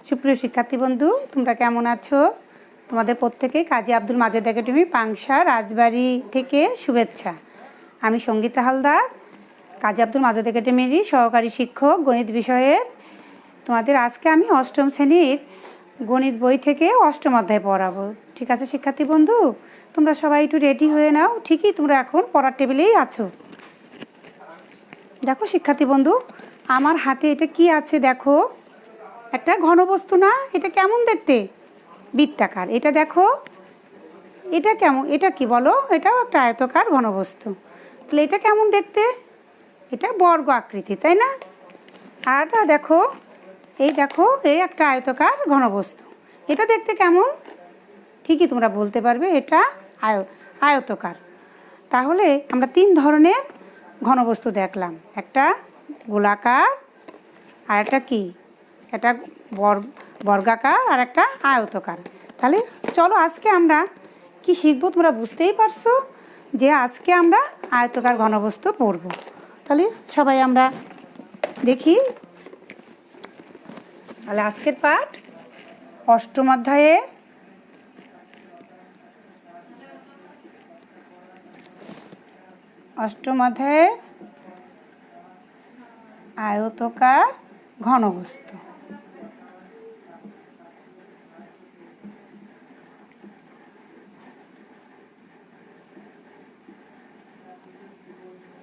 সুপ্রিয় শিক্ষার্থী বন্ধু, তোমরা কেমন আছো? তোমাদের প্রত্যেকেই কাজী আব্দুল মাজেদ একাডেমি পাংশা রাজবাড়ি থেকে শুভেচ্ছা। আমি সঙ্গীতা হালদার, কাজী আব্দুল মাজেদ একাডেমিরই সহকারী শিক্ষক গণিত বিষয়ের। তোমাদের আজকে আমি অষ্টম শ্রেণীর গণিত বই থেকে অষ্টম অধ্যায় পড়াবো। ঠিক আছে শিক্ষার্থী বন্ধু, তোমরা সবাই একটু রেডি হয়ে নাও। ঠিকই তোমরা এখন পড়ার টেবিলেই আছো। দেখো শিক্ষার্থী বন্ধু, আমার হাতে এটা কি আছে দেখো, একটা ঘনবস্তু না? এটা কেমন দেখতে? বৃত্তাকার। এটা দেখো, এটা কেমন? এটা কি বলো? এটাও একটা আয়তকার ঘনবস্তু। তাহলে এটা কেমন দেখতে? এটা বর্গ আকৃতি, তাই না? আর এটা দেখো, এই দেখো, এই একটা আয়তকার ঘনবস্তু। এটা দেখতে কেমন? ঠিকই তোমরা বলতে পারবে, এটা আয়তকার। তাহলে আমরা তিন ধরনের ঘনবস্তু দেখলাম, একটা গোলাকার, আর একটা কি, একটা বর্গাকার, আর একটা আয়তকার। তাহলে চলো আজকে আমরা কি শিখবো, তোমরা বুঝতেই পারছো যে আজকে আমরা আয়তকার ঘনবস্তু পড়ব। তাহলে সবাই আমরা দেখি। তাহলে আজকের পাঠ অষ্টম অধ্যায়ে আয়তকার ঘনবস্তু।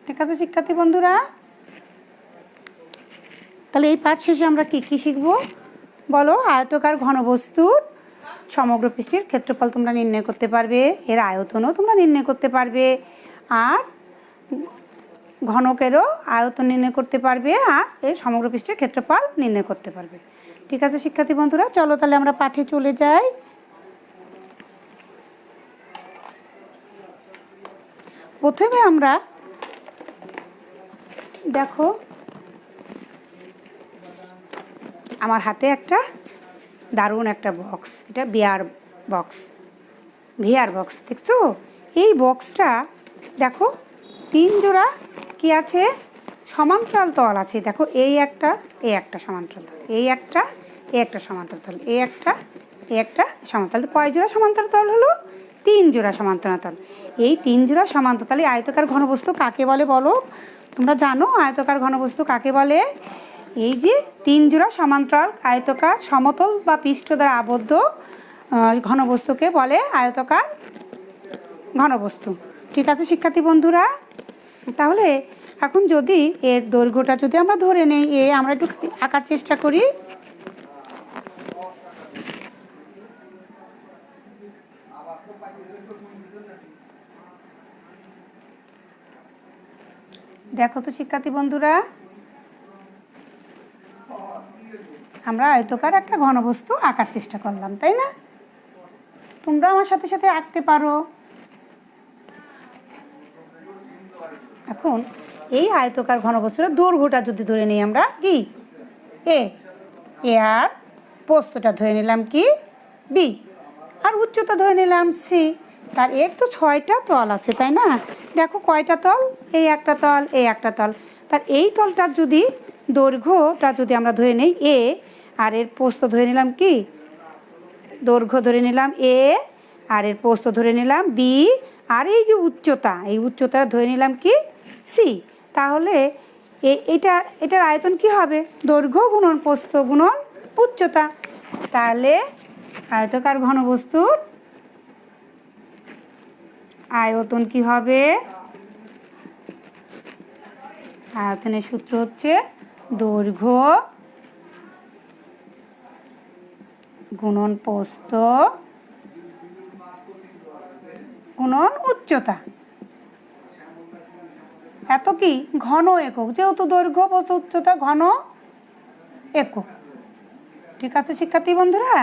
ঠিক আছে শিক্ষার্থী বন্ধুরা, তাহলে এই পাঠ শেষে আমরা কি কি শিখব বলো? আয়তকার ঘনবস্তুর সমগ্র পৃষ্ঠের ক্ষেত্রফল তোমরা নির্ণয় করতে পারবে, এর আয়তনও তোমরা নির্ণয় করতে পারবে, আর ঘনকেরও আয়তন নির্ণয় করতে পারবে, আর এর সমগ্র পৃষ্ঠের ক্ষেত্রফল নির্ণয় করতে পারবে। ঠিক আছে শিক্ষার্থী বন্ধুরা, চলো তাহলে আমরা পাঠে চলে যাই। প্রথমে আমরা দেখো, আমার হাতে একটা দারুণ একটা বক্স, এটা ভিআর বক্স দেখছো? এই বক্সটা দেখো, তিন জোড়া কি আছে, সমান্তরাল তল আছে। দেখো, এই একটা সমান্তরাল তল, এই একটা সমান্তরাল তল, এই একটা সমান্তরাল। কয় জোড়া সমান্তরাল তল হলো? তিন জোড়া সমান্তরাল তল। এই তিন জোড়া সমান্তরাল তাহলে আয়তকার ঘনবস্তু কাকে বলে বলো? তোমরা জানো আয়তকার ঘনবস্তু কাকে বলে? এই যে তিন জোড়া সমান্তরাল আয়তকার সমতল বা পৃষ্ঠ দ্বারা আবদ্ধ ঘনবস্তুকে বলে আয়তকার ঘনবস্তু। ঠিক আছে শিক্ষার্থী বন্ধুরা, তাহলে এখন যদি এর দৈর্ঘ্যটা যদি আমরা ধরে নেই, আমরা একটু আঁকার চেষ্টা করি। দেখো তো শিক্ষার্থী বন্ধুরা, আমরা আয়তকার একটা ঘনবস্তু আঁকার চেষ্টা করলাম, তাই না? তোমরা আমার সাথে সাথে আঁকতে পারো। এখন এই আয়তকার ঘনবস্তুর দৈর্ঘ্যটা যদি ধরে নিই আমরা কি, এ আর প্রস্থটা ধরে নিলাম কি, বি, আর উচ্চতা ধরে নিলাম সি। তার এর তো 6টা তল আছে, তাই না? দেখো কয়টা তল, এই একটা তল, এই একটা তল। তার এই তলটার যদি দৈর্ঘ্যটা যদি আমরা ধরে নিই এ, আর এর প্রস্থ ধরে নিলাম কি, দৈর্ঘ্য ধরে নিলাম এ, আর এর প্রস্থ ধরে নিলাম বি, আর এই যে উচ্চতা, এই উচ্চতা ধরে নিলাম কি, সি। তাহলে এটার আয়তন কি হবে? দৈর্ঘ্য গুণন প্রস্থ গুণন উচ্চতা। তাহলে আয়তকার ঘনবস্তুর আয়তন কি হবে? আয়তনের সূত্র হচ্ছে দৈর্ঘ্য গুণন প্রস্থ গুণন উচ্চতা। এত কি ঘন একক, যেহেতু দৈর্ঘ্য প্রস্থ উচ্চতা ঘন একক। ঠিক আছে শিক্ষার্থী বন্ধুরা,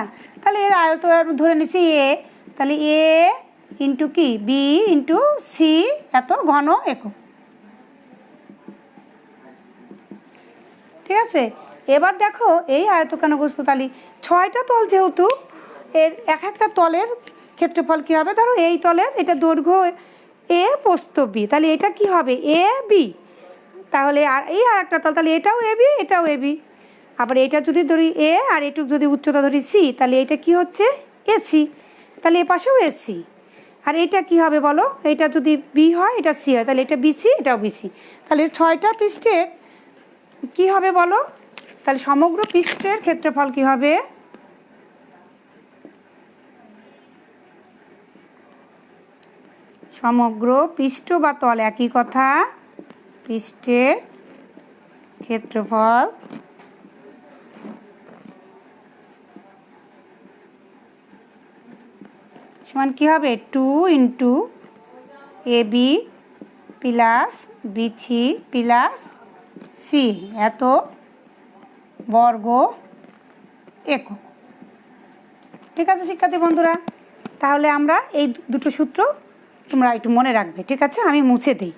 তাহলে এর আয়তন ধরে নিচ্ছি এ, তাহলে এ ইন্টু কি, বি ইন্টু সি, এত ঘন একক। ঠিক আছে, এবার দেখো এই আয়তকার বস্তু, তাহলে 6টা তল, যেহেতু এর একটা তলের ক্ষেত্রফল কি হবে? ধরো এই তলের এটা দৈর্ঘ্য এ, প্রস্থ বি, তাহলে এটা কি হবে? A B. তাহলে আর একটা তল, তাহলে এটাও এ বি, এটাও এ বি। আবার এটা যদি ধরি এ আর এটুক যদি উচ্চতা ধরি সি, তাহলে এটা কি হচ্ছে এসি, তাহলে এ পাশেও এসি। আর এটা কি হবে বলো, এটা যদি বি হয় এটা সি হয়, তাহলে এটা বিসি এটাও বিসি। তাহলে 6টা পৃষ্ঠের কি হবে বলো, তাহলে সমগ্র পৃষ্ঠের ক্ষেত্রফল কি হবে, সমগ্র পৃষ্ঠ বা তল একই কথা, পৃষ্ঠের ক্ষেত্রফল সমান কি হবে 2 into AB plus BC plus C এত বর্গ একক। ঠিক আছে শিক্ষার্থী বন্ধুরা, তাহলে আমরা এই দুটো সূত্র তোমরা একটু মনে রাখবে, ঠিক আছে? আমি মুছে দিই।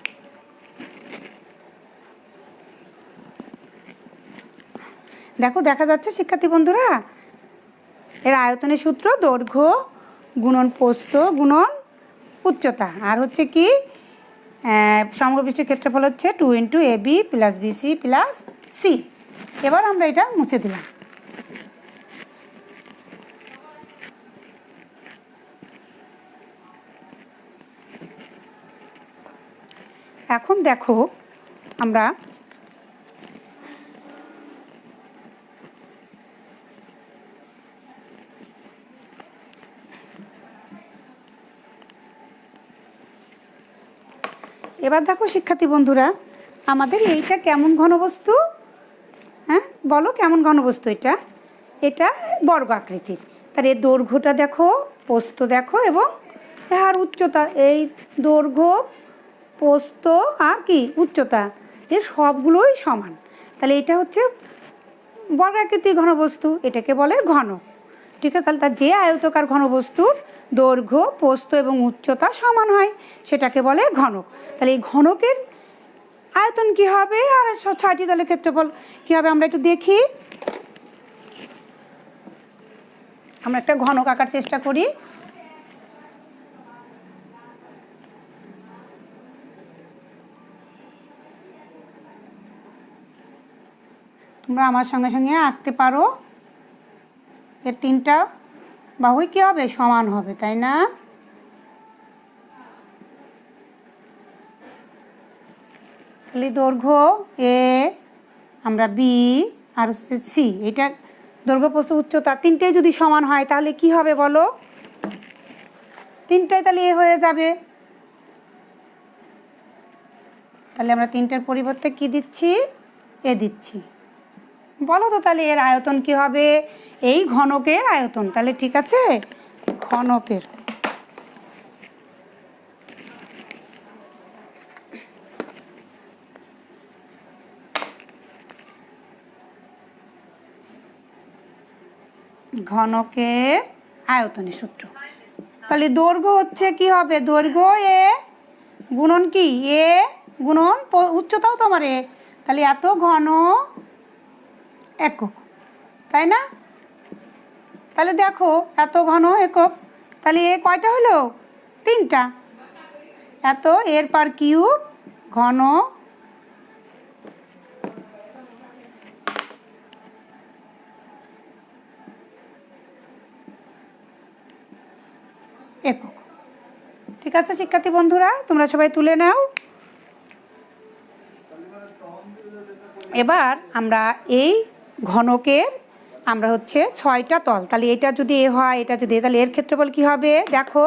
দেখো দেখা যাচ্ছে শিক্ষার্থী বন্ধুরা, এর আয়তনের সূত্র দৈর্ঘ্য গুণন প্রস্থ গুণন উচ্চতা, আর হচ্ছে কি সমগ্র পৃষ্ঠের ক্ষেত্রফল হচ্ছে 2 into AB plus BC plus C. এবার আমরা এটা মুছে দিলাম। এখন দেখো আমরা এবার দেখো শিক্ষার্থী বন্ধুরা, আমাদের এইটা কেমন ঘনবস্তু, হ্যাঁ বলো কেমন ঘনবস্তু, এটা এটা বর্গ আকৃতির। তার এর দৈর্ঘ্যটা দেখো, প্রস্থ দেখো এবং আর উচ্চতা, এই দৈর্ঘ্য প্রস্থ আর কি উচ্চতা এর সবগুলোই সমান। তাহলে এটা হচ্ছে বর্গ আকৃতির ঘনবস্তু, এটাকে বলে ঘনক। ঠিক আছে, তাহলে তার যে আয়তকার ঘনবস্তুর দৈর্ঘ্য প্রস্থ এবং উচ্চতা সমান হয় সেটাকে বলে ঘনক। তাহলে এই ঘনকের আয়তন কি হবে আর 6টি তলের ক্ষেত্রফল কি হবে আমরা একটু দেখি। আমরা একটা ঘনক আঁকার চেষ্টা করি। তোমরা আমার সঙ্গে সঙ্গে আঁকতে পারো। এর 3টা বাহুই কি হবে সমান হবে, তাই না? তাহলে দৈর্ঘ্য এ, আমরা বি আর হচ্ছে সি, এটা দৈর্ঘ্য প্রস্থ উচ্চতা 3টেই যদি সমান হয় তাহলে কি হবে বলো, 3টাই তাহলে এ হয়ে যাবে। তাহলে আমরা 3টার পরিবর্তে কি দিচ্ছি, এ দিচ্ছি। বলো তো তাহলে এর আয়তন কি হবে, এই ঘনকের আয়তন। তাহলে ঠিক আছে, ঘনকের ঘনকের আয়তনের সূত্র। তাহলে দৈর্ঘ্য হচ্ছে কি হবে, দৈর্ঘ্য এ গুণন কি এ গুণন উচ্চতাও তোমার এ, তাহলে এত ঘন একক, তাই না? তাহলে দেখো এত ঘন একক, তাহলে এ কয়টা হলো 3টা, এত এর পার কিউব ঘন একক। ঠিক আছে শিক্ষার্থী বন্ধুরা, তোমরা সবাই তুলে নাও। এবার আমরা এই ঘনকের আমরা হচ্ছে 6টা তল, তাহলে এটা যদি এ হয় এটা যদি তাহলে এর ক্ষেত্রফল কি হবে, দেখো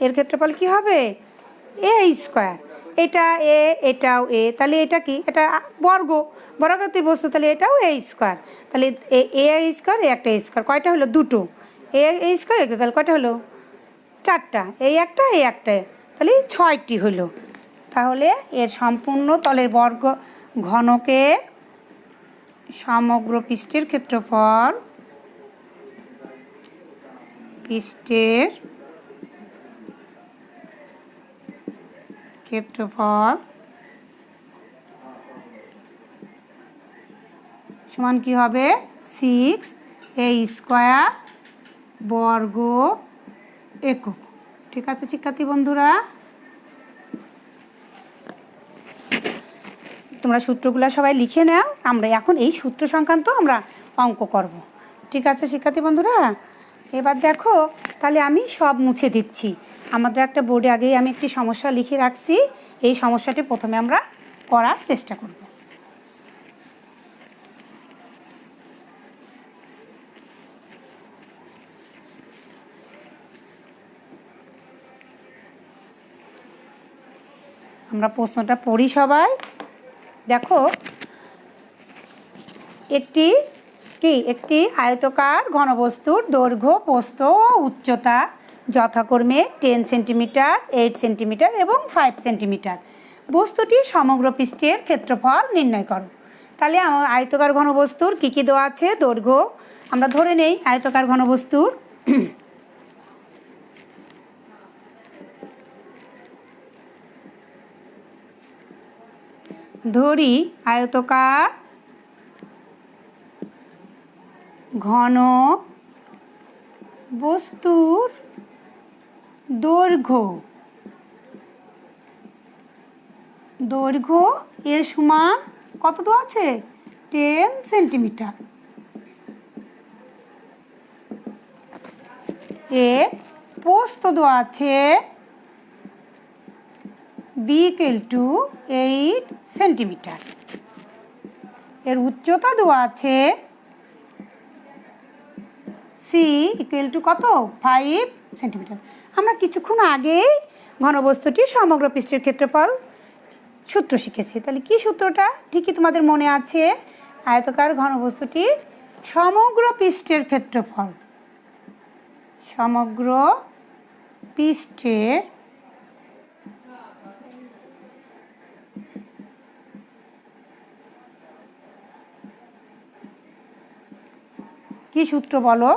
এর ক্ষেত্রফল কি হবে এ স্কোয়ার, এটা এ এটাও এ, তাহলে এটা কি এটা বর্গাকৃতির বস্তু, তাহলে এটাও এ স্কোয়ার। তাহলে এ স্কোয়ার এ একটা স্কোয়ার, কয়টা হলো 2টো, এ স্কোয়ার একটা, তাহলে কয়টা হলো 4টা, এই একটা এই একটা, তাহলে 6টি হলো। তাহলে এর সম্পূর্ণ তলের বর্গ ঘনকের সমগ্র পৃষ্ঠের ক্ষেত্রফল, পৃষ্ঠের ক্ষেত্রফল সমান কি হবে 6a স্কোয়ার বর্গ একক। ঠিক আছে শিক্ষার্থী বন্ধুরা, তোমরা সূত্রগুলো সবাই লিখে নাও। আমরা এখন এই সূত্র সংক্রান্ত আমরা অঙ্ক করব। ঠিক আছে শিক্ষার্থী বন্ধুরা, এবার দেখো তাহলে আমি সব মুছে দিচ্ছি। আমাদের একটা বোর্ডে আগেই আমি একটি সমস্যা লিখে রাখছি, এই সমস্যাটি প্রথমে আমরা করার চেষ্টা করব। আমরা প্রশ্নটা পড়ি সবাই। দেখো একটি আয়তকার ঘনবস্তুর দৈর্ঘ্য, প্রস্থ ও উচ্চতা যথাক্রমে 10 সেন্টিমিটার, 8 সেন্টিমিটার এবং 5 সেন্টিমিটার। বস্তুটির সমগ্র পৃষ্ঠের ক্ষেত্রফল নির্ণয় করো। তাহলে আয়তকার ঘনবস্তুর কী কী দেওয়া আছে? দৈর্ঘ্য আমরা ধরে নেই আয়তকার ঘনবস্তুর ধরি আয়তকার ঘন বস্তুর দৈর্ঘ্য এর সমান কত দেওয়া আছে? 10 সেন্টিমিটার। এর প্রস্থ দেওয়া আছে b=8 সেন্টিমিটার। এর উচ্চতা দেওয়া আছে c= কত? 5 সেন্টিমিটার। আমরা কিছুক্ষণ আগেই ঘনবস্তুটির সমগ্র পৃষ্ঠের ক্ষেত্রফল সূত্র শিখেছি। তাহলে কি সূত্রটা ঠিকই তোমাদের মনে আছে? আয়তকার ঘনবস্তুটির সমগ্র পৃষ্ঠের ক্ষেত্রফল, সমগ্র পৃষ্ঠের কি সূত্র বলো,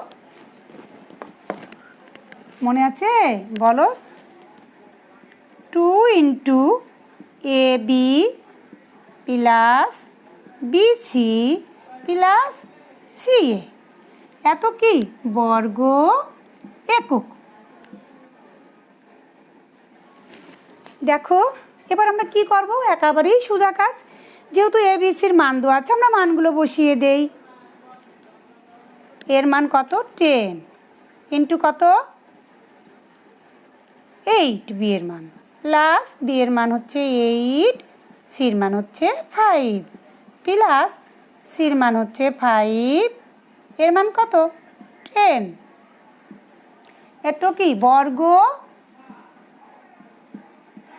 মনে আছে? বলো। 2 × AB + BC + CA এত কি? বর্গ একক। দেখো এবার আমরা কি করব? একেবারেই সোজা কাজ। যেহেতু ABCর মান দেওয়া আছে, আমরা মানগুলো বসিয়ে দেই। এর মান কত? 10 × কত? 8। বি এর মান প্লাস বি এর মান হচ্ছে 8, সির মান হচ্ছে 5 প্লাস সির মান হচ্ছে 5, এর মান কত? 10। এটা কি? বর্গ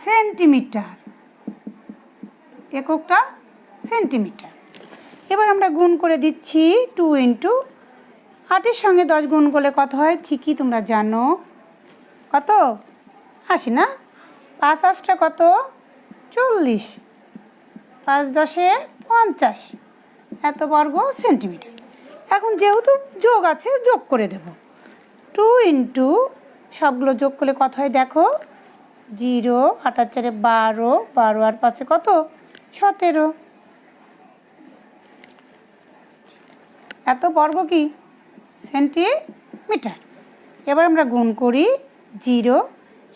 সেন্টিমিটার, এককটা সেন্টিমিটার। এবার আমরা গুণ করে দিচ্ছি 2 × 8-এর সঙ্গে 10 গুণ করলে কত হয়? ঠিকই তোমরা জানো, কত? 80 না? 5 8 কত? 40, 5 10 50 এত বর্গ সেন্টিমিটার। এখন যেহেতু যোগ আছে, যোগ করে দেব। 2 × সবগুলো যোগ করলে কত হয়? দেখো 0 8 আর 4 12, 12 আর 5 কত? 17। এত বর্গ কি? সেন্টিমিটার। এবার আমরা গুণ করি 0,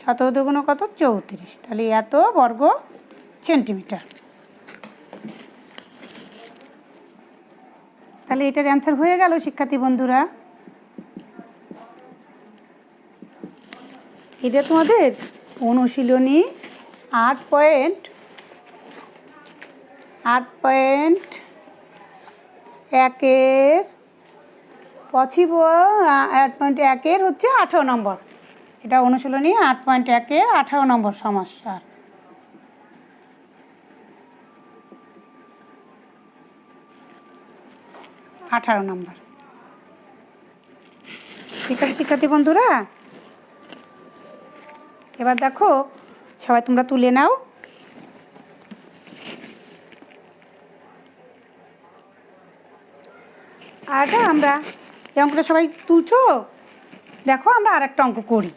17 দুগুণ কত? 34। তাহলে এত বর্গ সেন্টিমিটার। তাহলে এটার অ্যান্সার হয়ে গেল শিক্ষার্থী বন্ধুরা। এটা তোমাদের অনুশীলনী 8.1-এর 8.1-এর হচ্ছে 18 নম্বর। এটা অনুশীলনী 8.1-এর 18 নম্বর সমস্যা। নম্বর। ঠিক আছে শিক্ষার্থী বন্ধুরা, এবার দেখো সবাই তোমরা তুলে নাও। আর আমরা এই অঙ্কটা সবাই তুলছো? দেখো আমরা আর একটা অঙ্ক করি।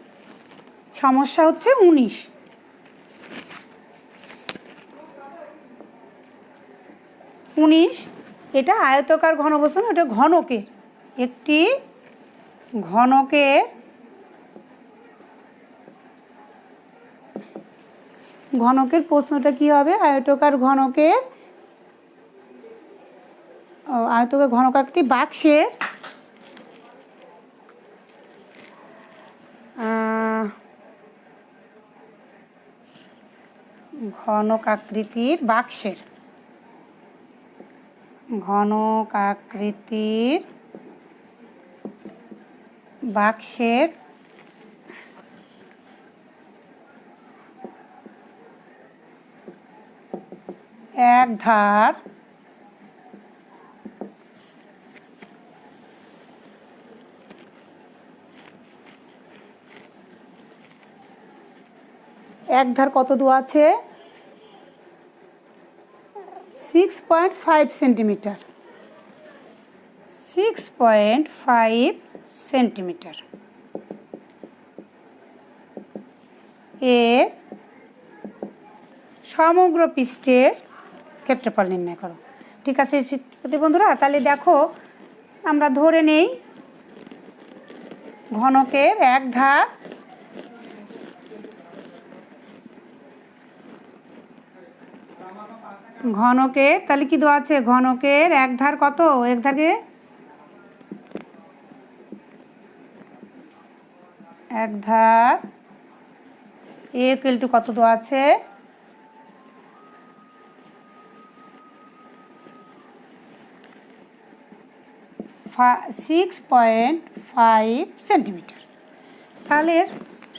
সমস্যা হচ্ছে 19। এটা আয়তকার ঘনবস্তু, এটা ঘনকের একটি ঘনকের প্রশ্নটা কি হবে? আয়তকার ঘনকের আয়তকার ঘনকাকৃতি বাক্সের ঘনকাকৃতির বাক্সের এক ধার কত দেওয়া আছে? 6.5 সেন্টিমিটার। 6.5 সেন্টিমিটার এর সমগ্র পৃষ্ঠের ক্ষেত্রফল নির্ণয় করো। ঠিক আছে শিক্ষার্থী বন্ধুরা, তাহলে দেখো আমরা ধরে নেই ঘনকের এক ধার তাহলে কি দেওয়া আছে? ঘনকের এক ধার কত? এক ধারে এক ধার টু কত দেওয়া আছে? 6.5 সেন্টিমিটার। তাহলে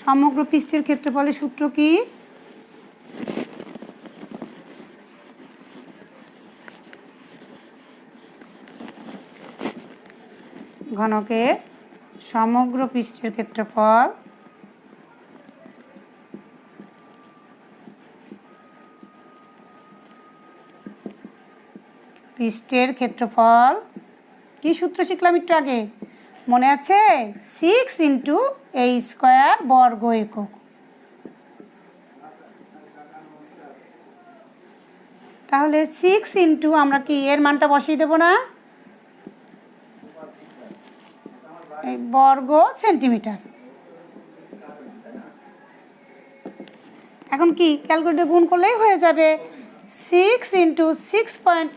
সমগ্র পৃষ্ঠের ক্ষেত্রফলের সূত্র কি? ঘনকের সমগ্র পৃষ্ঠের ক্ষেত্রফল কি সূত্র শিখলাম একটু আগে, মনে আছে? 6 × a² বর্গ একক। তাহলে 6 × আমরা কি এর মানটা বসিয়ে দেব না? এই বর্গ সেন্টিমিটার। এখন কি ক্যালকুলেটরে গুণ করলেই হয়ে যাবে। 6 × 6.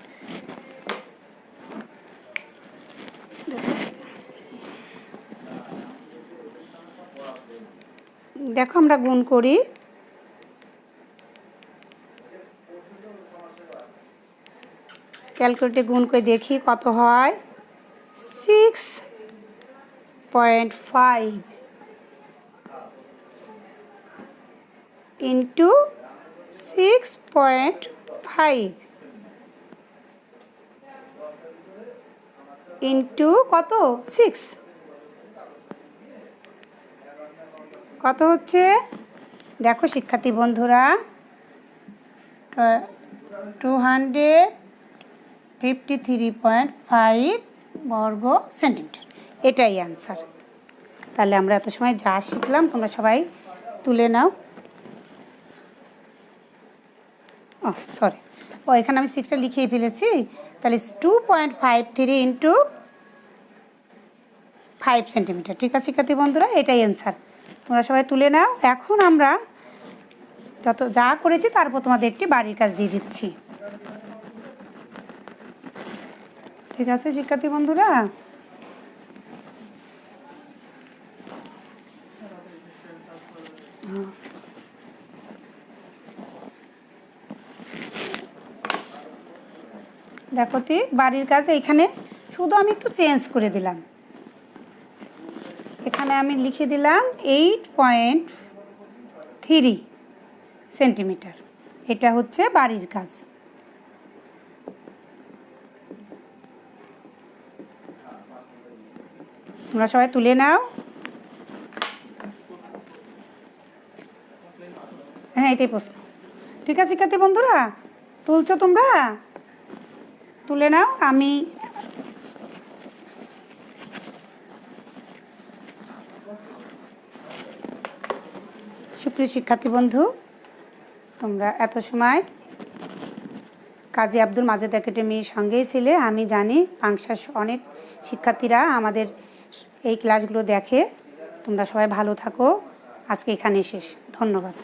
দেখো আমরা গুণ করি। ক্যালকুলেটরে গুণ করে দেখি কত হয়। 6.5 ইন্টু 6.5 ইন্টু কত? 6 কত হচ্ছে? দেখো শিক্ষার্থী বন্ধুরা, 253.5 বর্গ সেন্টিমিটার। এটাই অ্যান্সার। তাহলে আমরা এত সময় যা শিখলাম তোমরা সবাই তুলে নাও। সরি, এখানে আমি 6টা লিখেই ফেলেছি। তাহলে 2.53 ইন্টু 5 সেন্টিমিটার। ঠিক আছে শিক্ষার্থী বন্ধুরা, এটাই অ্যান্সার। তোমরা সবাই তুলে নাও। এখন আমরা যা করেছি তারপর তোমাদের একটি বাড়ির কাজ দিয়ে দিচ্ছি। ঠিক আছে শিক্ষার্থী বন্ধুরা, দেখো বাড়ির কাজে এখানে শুধু আমি একটু চেঞ্জ করে দিলাম। এখানে আমি লিখে দিলাম 8.3 সেন্টিমিটার। এটা হচ্ছে বাড়ির কাজ। তোমরা সবাই তুলে নাও। হ্যাঁ, এটাই প্রশ্ন। ঠিক আছে শিক্ষার্থী বন্ধুরা, তুলছো তোমরা? তুলে নাও। আমি সুপ্রিয় শিক্ষার্থী বন্ধু, তোমরা এত সময় কাজী আব্দুল মাজেদ একাডেমির সঙ্গেই ছিলে। আমি জানি পাংশার অনেক শিক্ষার্থীরা আমাদের এই ক্লাসগুলো দেখে। তোমরা সবাই ভালো থাকো। আজকে এখানেই শেষ। ধন্যবাদ।